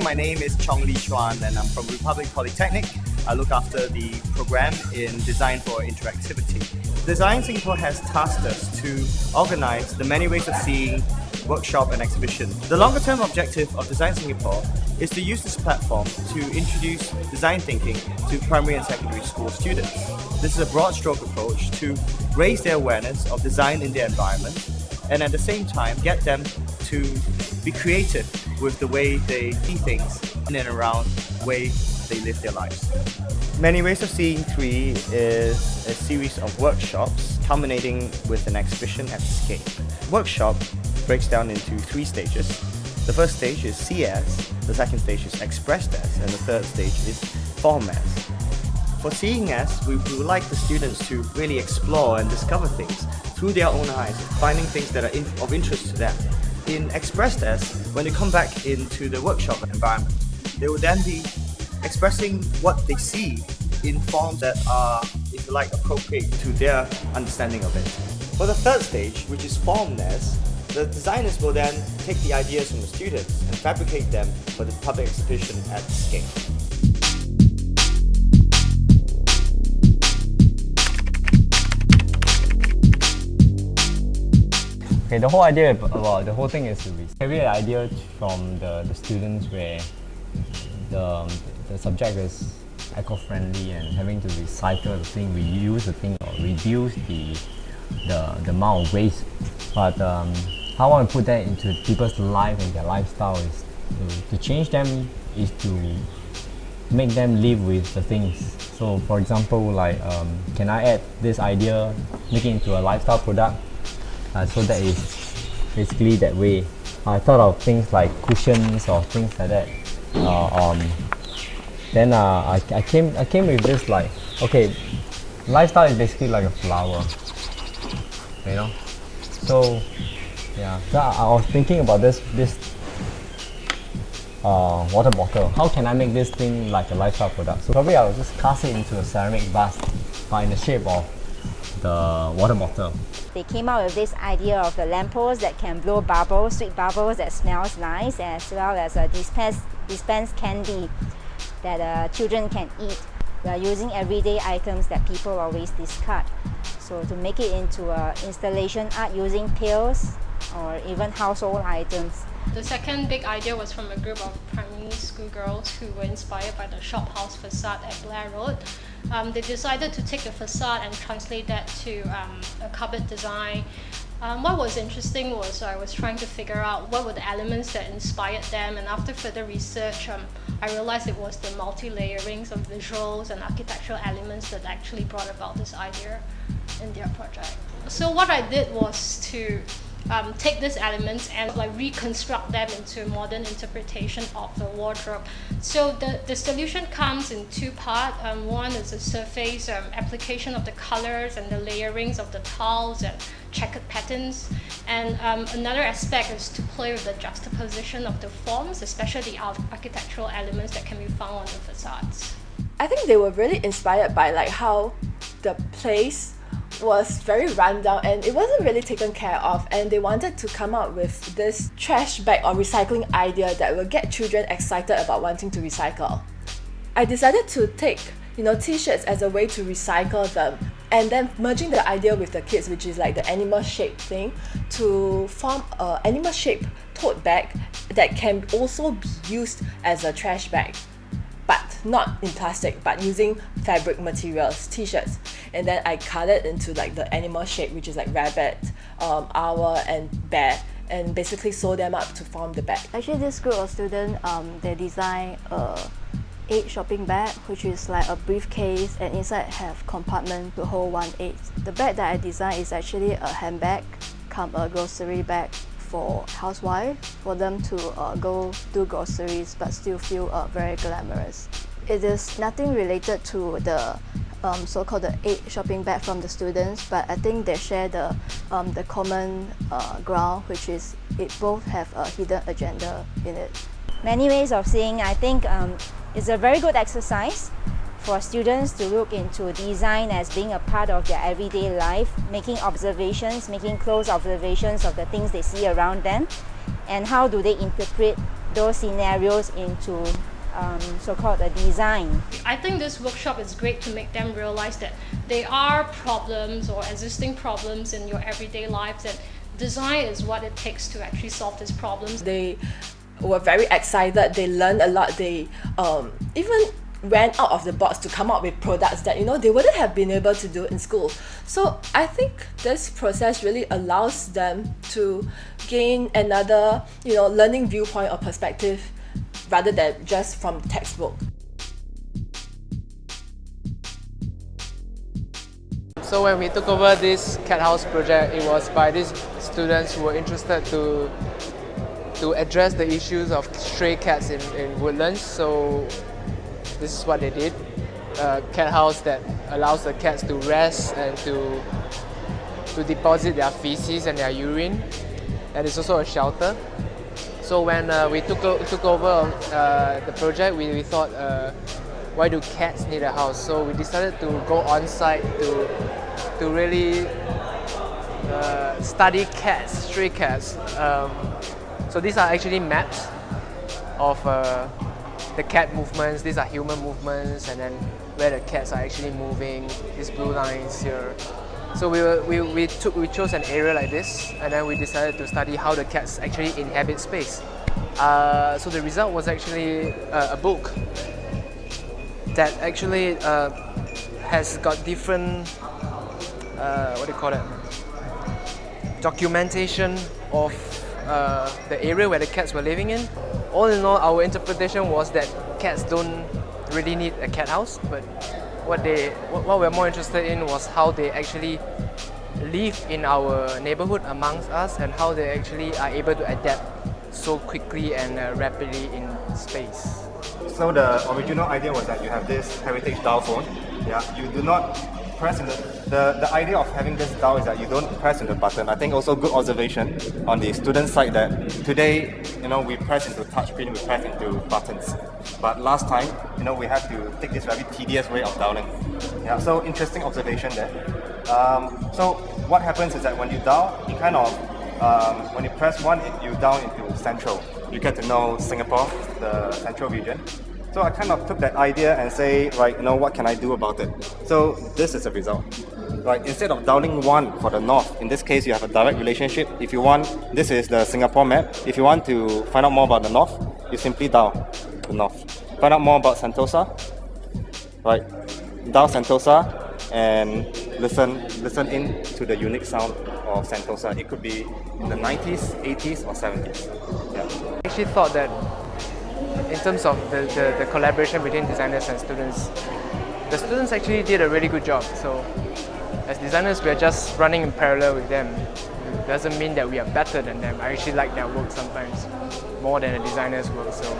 my name is MWOS Chuan and I'm from Republic Polytechnic. I look after the program in Design for Interactivity. Design Singapore has tasked us to organize the many ways of seeing workshop and exhibition. The longer term objective of Design Singapore is to use this platform to introduce design thinking to primary and secondary school students. This is a broad stroke approach to raise their awareness of design in their environment and at the same time get them to be creative with the way they see things in and around the way they live their lives. Many Ways of Seeing 3 is a series of workshops culminating with an exhibition at Scale. Workshop breaks down into 3 stages. The first stage is See As, the second stage is Express As, and the third stage is Form As. For Seeing As, we would like the students to really explore and discover things through their own eyes, finding things that are of interest to them. In Expressed As, when they come back into the workshop environment, they will then be expressing what they see in forms that are, if you like, appropriate to their understanding of it. For the third stage, which is Formed As, the designers will then take the ideas from the students and fabricate them for the public exhibition at Scale. Okay, the whole idea about the whole thing is to carry an idea from the students where the subject is eco-friendly and having to recycle the thing, reuse the thing, or reduce the amount of waste. But how I want to put that into people's life and their lifestyle is to change them, is to make them live with the things. So for example, like can I add this idea, make it into a lifestyle product? So that is basically that way. I thought of things like cushions or things like that. Then I came with this, like, okay, lifestyle is basically like a flower, you know. So yeah, so I was thinking about this water bottle. How can I make this thing like a lifestyle product? So probably I'll just cast it into a ceramic vase, but in the shape of the water bottle. They came out with this idea of the lamppost that can blow bubbles, sweet bubbles that smells nice, as well as a dispense candy that children can eat. We are using everyday items that people always discard. So to make it into installation art using pails or even household items. The second big idea was from a group of primary school girls who were inspired by the shophouse facade at Blair Road. They decided to take the facade and translate that to a cupboard design. What was interesting was I was trying to figure out what were the elements that inspired them, and after further research, I realized it was the multi-layerings of visuals and architectural elements that actually brought about this idea in their project. So what I did was to take these elements and reconstruct them into a modern interpretation of the wardrobe. So the solution comes in 2 parts. One is the surface application of the colors and the layerings of the tiles and checkered patterns. And another aspect is to play with the juxtaposition of the forms, especially the architectural elements that can be found on the facades. I think they were really inspired by how the place was very run down and it wasn't really taken care of, and they wanted to come up with this trash bag or recycling idea that will get children excited about wanting to recycle. I decided to take t-shirts as a way to recycle them, and then merging the idea with the kids, which is like the animal shape thing, to form an animal shape tote bag that can also be used as a trash bag, but not in plastic, but using fabric materials, t-shirts. And then I cut it into the animal shape, which is like rabbit, owl and bear, and basically sew them up to form the bag. Actually, this group of students, they designed a 8 shopping bag, which is like a briefcase, and inside have compartment to hold 1/8. The bag that I designed is actually a handbag, come a grocery bag for housewife, for them to go do groceries but still feel very glamorous. It is nothing related to the so-called the 8 shopping bag from the students, but I think they share the common ground, which is it both have a hidden agenda in it. Many Ways of Seeing, I think, is a very good exercise for students to look into design as being a part of their everyday life, making observations, making close observations of the things they see around them, and how do they interpret those scenarios into so-called a design. I think this workshop is great to make them realize that there are problems or existing problems in your everyday life, that design is what it takes to actually solve these problems. They were very excited, they learned a lot, they even went out of the box to come up with products that they wouldn't have been able to do in school. So I think this process really allows them to gain another learning viewpoint or perspective rather than just from the textbook. So when we took over this cat house project, it was by these students who were interested to address the issues of stray cats in woodlands. So this is what they did. A cat house that allows the cats to rest and to deposit their feces and their urine. And it's also a shelter. So when we took over the project, we thought, why do cats need a house? So we decided to go on site to really study cats, stray cats. So these are actually maps of the cat movements. These are human movements, and then where the cats are actually moving. These blue lines here. So we chose an area like this, and then we decided to study how the cats actually inhabit space. So the result was actually a book that actually has got different documentation of the area where the cats were living in. All in all, our interpretation was that cats don't really need a cat house, but what we're more interested in was how they actually live in our neighborhood amongst us, and how they actually are able to adapt so quickly and rapidly in space. So the original idea was that you have this heritage dial phone. Yeah, you do not press in the idea of having this dial is that you don't press in the button. I think also good observation on the student side that today, we press into touchscreen, we press into buttons. But last time, we have to take this very tedious way of dialing. Yeah, so interesting observation there. So what happens is that when you dial, you kind of, when you press one, you dial into central. You get to know Singapore, the central region. So I kind of took that idea and say, right, what can I do about it? So this is the result. Right, instead of dialing one for the north, in this case you have a direct relationship. If you want, this is the Singapore map. If you want to find out more about the north, you simply dial the north. Find out more about Sentosa, right? Dial Sentosa and listen in to the unique sound of Sentosa. It could be in the 90s, 80s or 70s. Yeah. I actually thought that in terms of the collaboration between designers and students, the students actually did a really good job. So as designers, we are just running in parallel with them. It doesn't mean that we are better than them. I actually like their work sometimes more than the designers' work. So